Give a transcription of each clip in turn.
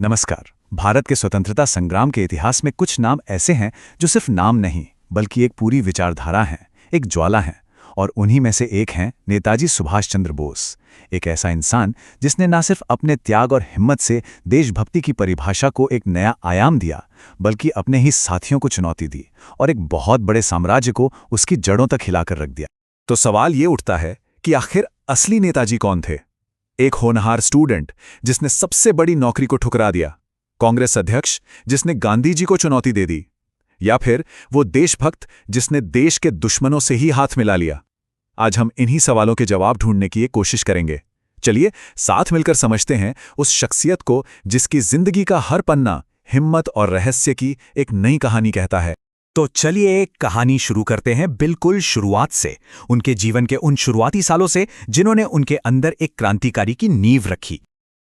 नमस्कार। भारत के स्वतंत्रता संग्राम के इतिहास में कुछ नाम ऐसे हैं जो सिर्फ नाम नहीं बल्कि एक पूरी विचारधारा हैं, एक ज्वाला हैं। और उन्हीं में से एक हैं नेताजी सुभाष चंद्र बोस। एक ऐसा इंसान जिसने न सिर्फ अपने त्याग और हिम्मत से देशभक्ति की परिभाषा को एक नया आयाम दिया, बल्कि अपने ही साथियों को चुनौती दी और एक बहुत बड़े साम्राज्य को उसकी जड़ों तक हिलाकर रख दिया। तो सवाल ये उठता है कि आखिर असली नेताजी कौन थे? एक होनहार स्टूडेंट जिसने सबसे बड़ी नौकरी को ठुकरा दिया, कांग्रेस अध्यक्ष जिसने गांधी जी को चुनौती दे दी, या फिर वो देशभक्त जिसने देश के दुश्मनों से ही हाथ मिला लिया? आज हम इन्हीं सवालों के जवाब ढूंढने की कोशिश करेंगे। चलिए साथ मिलकर समझते हैं उस शख्सियत को जिसकी जिंदगी का हर पन्ना हिम्मत और रहस्य की एक नई कहानी कहता है। तो चलिए एक कहानी शुरू करते हैं बिल्कुल शुरुआत से, उनके जीवन के उन शुरुआती सालों से जिन्होंने उनके अंदर एक क्रांतिकारी की नींव रखी।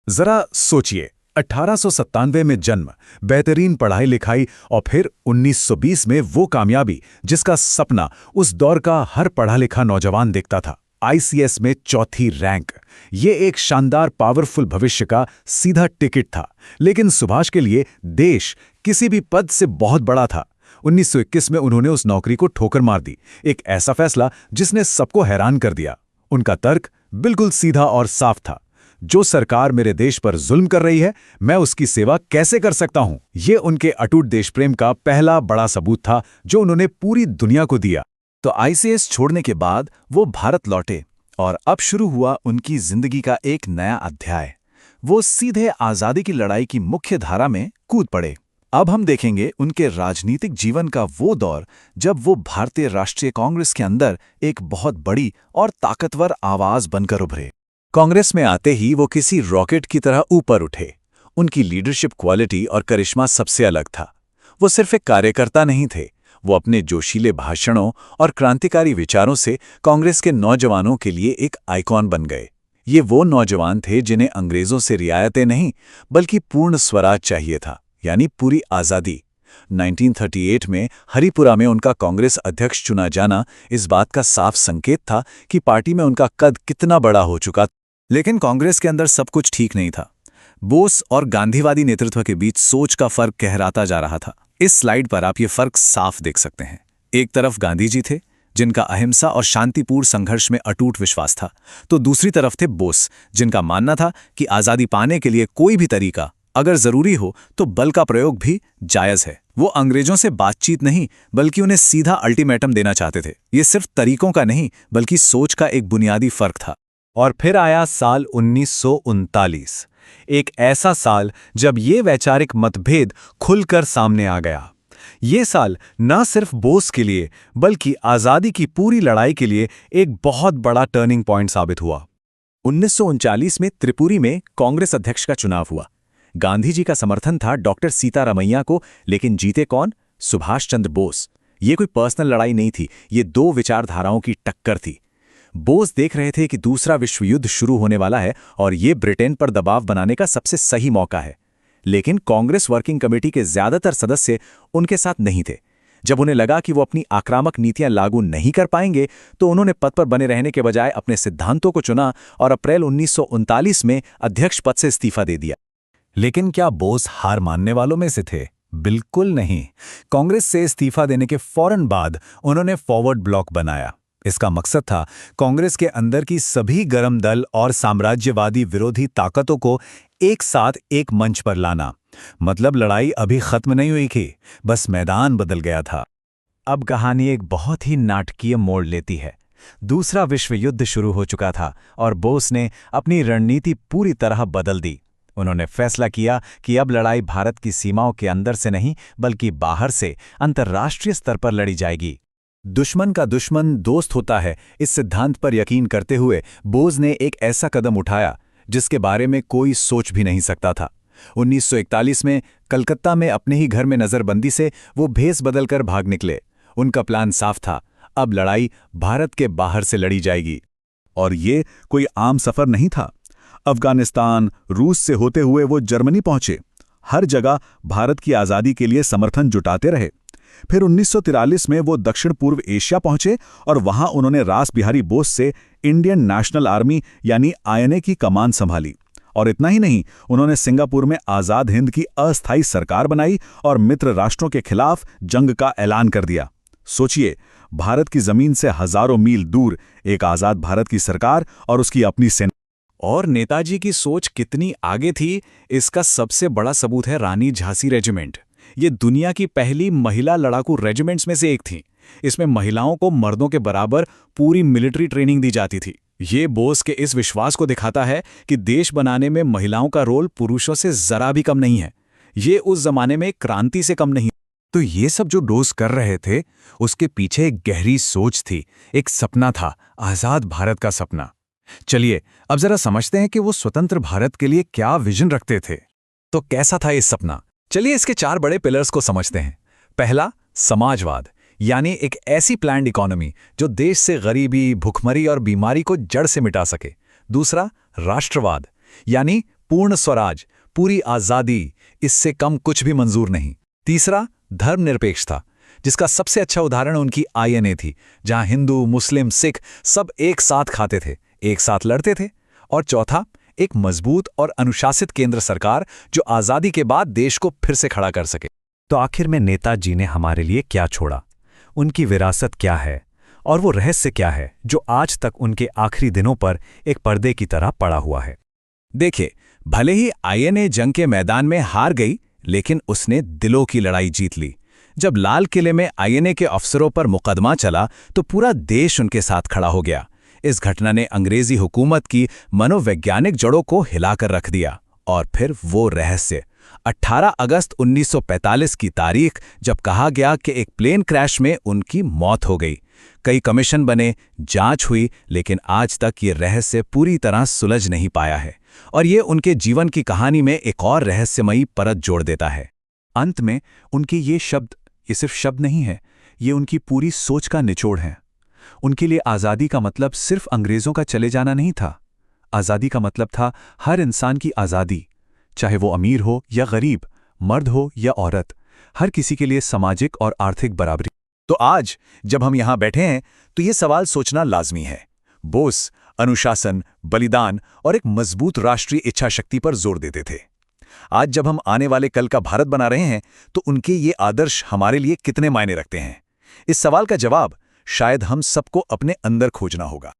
जरा सोचिए, 1897 में जन्म, बेहतरीन पढ़ाई लिखाई और फिर 1920 में वो कामयाबी जिसका सपना उस दौर का हर पढ़ा लिखा नौजवान देखता था। आईसीएस में चौथी रैंक। ये एक शानदार पावरफुल भविष्य का सीधा टिकट था। लेकिन सुभाष के लिए देश किसी भी पद से बहुत बड़ा था। 1921 में उन्होंने उस नौकरी को ठोकर मार दी। एक ऐसा फैसला जिसने सबको हैरान कर दिया। उनका तर्क बिल्कुल सीधा और साफ था, जो सरकार मेरे देश पर जुल्म कर रही है, मैं उसकी सेवा कैसे कर सकता हूं? ये उनके अटूट देशप्रेम का पहला बड़ा सबूत था जो उन्होंने पूरी दुनिया को दिया। तो आईसीएस छोड़ने के बाद वो भारत लौटे और अब शुरू हुआ उनकी जिंदगी का एक नया अध्याय। वो सीधे आजादी की लड़ाई की मुख्य धारा में कूद पड़े। अब हम देखेंगे उनके राजनीतिक जीवन का वो दौर जब वो भारतीय राष्ट्रीय कांग्रेस के अंदर एक बहुत बड़ी और ताकतवर आवाज बनकर उभरे। कांग्रेस में आते ही वो किसी रॉकेट की तरह ऊपर उठे। उनकी लीडरशिप क्वालिटी और करिश्मा सबसे अलग था। वो सिर्फ एक कार्यकर्ता नहीं थे, वो अपने जोशीले भाषणों और क्रांतिकारी विचारों से कांग्रेस के नौजवानों के लिए एक आइकॉन बन गए। ये वो नौजवान थे जिन्हें अंग्रेजों से रियायतें नहीं बल्कि पूर्ण स्वराज चाहिए था, यानी पूरी आज़ादी। 1938 में हरिपुरा में उनका कांग्रेस अध्यक्ष चुना जाना इस बात का साफ संकेत था कि पार्टी में उनका कद कितना बड़ा हो चुका। लेकिन कांग्रेस के अंदर सब कुछ ठीक नहीं था। बोस और गांधीवादी नेतृत्व के बीच सोच का फर्क गहराता जा रहा था। इस स्लाइड पर आप ये फर्क साफ देख सकते हैं। एक तरफ गांधी जी थे, जिनका अहिंसा और शांतिपूर्ण संघर्ष में अटूट विश्वास था, तो दूसरी तरफ थे बोस, जिनका मानना था कि आज़ादी पाने के लिए कोई भी तरीका, अगर जरूरी हो तो बल का प्रयोग भी जायज है। वो अंग्रेजों से बातचीत नहीं बल्कि उन्हें सीधा अल्टीमेटम देना चाहते थे। ये सिर्फ तरीकों का नहीं बल्कि सोच का एक बुनियादी फर्क था। और फिर आया साल 1939, एक ऐसा साल जब ये वैचारिक मतभेद खुलकर सामने आ गया। ये साल न सिर्फ बोस के लिए बल्कि आज़ादी की पूरी लड़ाई के लिए एक बहुत बड़ा टर्निंग पॉइंट साबित हुआ। 1939 में त्रिपुरी में कांग्रेस अध्यक्ष का चुनाव हुआ। गांधी जी का समर्थन था डॉक्टर सीतारामैया को, लेकिन जीते कौन? सुभाष चंद्र बोस। ये कोई पर्सनल लड़ाई नहीं थी, ये दो विचारधाराओं की टक्कर थी। बोस देख रहे थे कि दूसरा विश्व युद्ध शुरू होने वाला है और ये ब्रिटेन पर दबाव बनाने का सबसे सही मौका है। लेकिन कांग्रेस वर्किंग कमेटी के ज्यादातर सदस्य उनके साथ नहीं थे। जब उन्हें लगा कि वो अपनी आक्रामक नीतियां लागू नहीं कर पाएंगे, तो उन्होंने पद पर बने रहने के बजाय अपने सिद्धांतों को चुना और अप्रैल 1939 में अध्यक्ष पद से इस्तीफा दे दिया। लेकिन क्या बोस हार मानने वालों में से थे? बिल्कुल नहीं। कांग्रेस से इस्तीफा देने के फौरन बाद उन्होंने फॉरवर्ड ब्लॉक बनाया। इसका मकसद था कांग्रेस के अंदर की सभी गर्म दल और साम्राज्यवादी विरोधी ताकतों को एक साथ एक मंच पर लाना। मतलब लड़ाई अभी खत्म नहीं हुई थी, बस मैदान बदल गया था। अब कहानी एक बहुत ही नाटकीय मोड़ लेती है। दूसरा विश्व युद्ध शुरू हो चुका था और बोस ने अपनी रणनीति पूरी तरह बदल दी। उन्होंने फैसला किया कि अब लड़ाई भारत की सीमाओं के अंदर से नहीं बल्कि बाहर से अंतर्राष्ट्रीय स्तर पर लड़ी जाएगी। दुश्मन का दुश्मन दोस्त होता है, इस सिद्धांत पर यकीन करते हुए बोस ने एक ऐसा कदम उठाया जिसके बारे में कोई सोच भी नहीं सकता था। 1941 में कलकत्ता में अपने ही घर में नजरबंदी से वो भेस बदलकर भाग निकले। उनका प्लान साफ था, अब लड़ाई भारत के बाहर से लड़ी जाएगी। और ये कोई आम सफर नहीं था। अफगानिस्तान, रूस से होते हुए वो जर्मनी पहुंचे। हर जगह भारत की आज़ादी के लिए समर्थन जुटाते रहे। फिर 1943 में वो दक्षिण पूर्व एशिया पहुंचे और वहां उन्होंने रास बिहारी बोस से इंडियन नेशनल आर्मी यानी आईएनए की कमान संभाली। और इतना ही नहीं, उन्होंने सिंगापुर में आज़ाद हिंद की अस्थायी सरकार बनाई और मित्र राष्ट्रों के खिलाफ जंग का ऐलान कर दिया। सोचिए, भारत की जमीन से हजारों मील दूर एक आज़ाद भारत की सरकार और उसकी अपनी सेना। और नेताजी की सोच कितनी आगे थी, इसका सबसे बड़ा सबूत है रानी झांसी रेजिमेंट। ये दुनिया की पहली महिला लड़ाकू रेजिमेंट्स में से एक थी। इसमें महिलाओं को मर्दों के बराबर पूरी मिलिट्री ट्रेनिंग दी जाती थी। ये बोस के इस विश्वास को दिखाता है कि देश बनाने में महिलाओं का रोल पुरुषों से जरा भी कम नहीं है। ये उस जमाने में क्रांति से कम नहीं। तो ये सब जो डोस कर रहे थे, उसके पीछे एक गहरी सोच थी, एक सपना था, आजाद भारत का सपना। चलिए अब जरा समझते हैं कि वो स्वतंत्र भारत के लिए क्या विजन रखते थे। तो कैसा था इस सपना? चलिए इसके 4 बड़े पिलर्स को समझते हैं। पहला, समाजवाद, यानी एक ऐसी प्लान्ड इकोनॉमी जो देश से गरीबी, भुखमरी और बीमारी को जड़ से मिटा सके। दूसरा, राष्ट्रवाद, यानी पूर्ण स्वराज, पूरी आज़ादी, इससे कम कुछ भी मंजूर नहीं। तीसरा, धर्मनिरपेक्षता, जिसका सबसे अच्छा उदाहरण उनकी आईएनए थी, जहां हिंदू, मुस्लिम, सिख सब एक साथ खाते थे, एक साथ लड़ते थे। और चौथा, एक मजबूत और अनुशासित केंद्र सरकार जो आज़ादी के बाद देश को फिर से खड़ा कर सके। तो आखिर में नेताजी ने हमारे लिए क्या छोड़ा, उनकी विरासत क्या है और वो रहस्य क्या है जो आज तक उनके आखिरी दिनों पर एक पर्दे की तरह पड़ा हुआ है। देखिए, भले ही आईएनए जंग के मैदान में हार गई, लेकिन उसने दिलों की लड़ाई जीत ली। जब लाल किले में आईएनए के अफसरों पर मुकदमा चला तो पूरा देश उनके साथ खड़ा हो गया। इस घटना ने अंग्रेजी हुकूमत की मनोवैज्ञानिक जड़ों को हिलाकर रख दिया। और फिर वो रहस्य, 18 अगस्त 1945 की तारीख, जब कहा गया कि एक प्लेन क्रैश में उनकी मौत हो गई। कई कमीशन बने, जांच हुई, लेकिन आज तक ये रहस्य पूरी तरह सुलझ नहीं पाया है। और ये उनके जीवन की कहानी में एक और रहस्यमयी परत जोड़ देता है। अंत में उनके ये शब्द, ये सिर्फ शब्द नहीं है, ये उनकी पूरी सोच का निचोड़ है। उनके लिए आज़ादी का मतलब सिर्फ अंग्रेज़ों का चले जाना नहीं था। आज़ादी का मतलब था हर इंसान की आज़ादी, चाहे वो अमीर हो या गरीब, मर्द हो या औरत, हर किसी के लिए सामाजिक और आर्थिक बराबरी। तो आज जब हम यहाँ बैठे हैं तो ये सवाल सोचना लाजमी है। बोस अनुशासन, बलिदान और एक मजबूत राष्ट्रीय इच्छा शक्ति पर जोर देते थे। आज जब हम आने वाले कल का भारत बना रहे हैं तो उनके ये आदर्श हमारे लिए कितने मायने रखते हैं? इस सवाल का जवाब शायद हम सबको अपने अंदर खोजना होगा।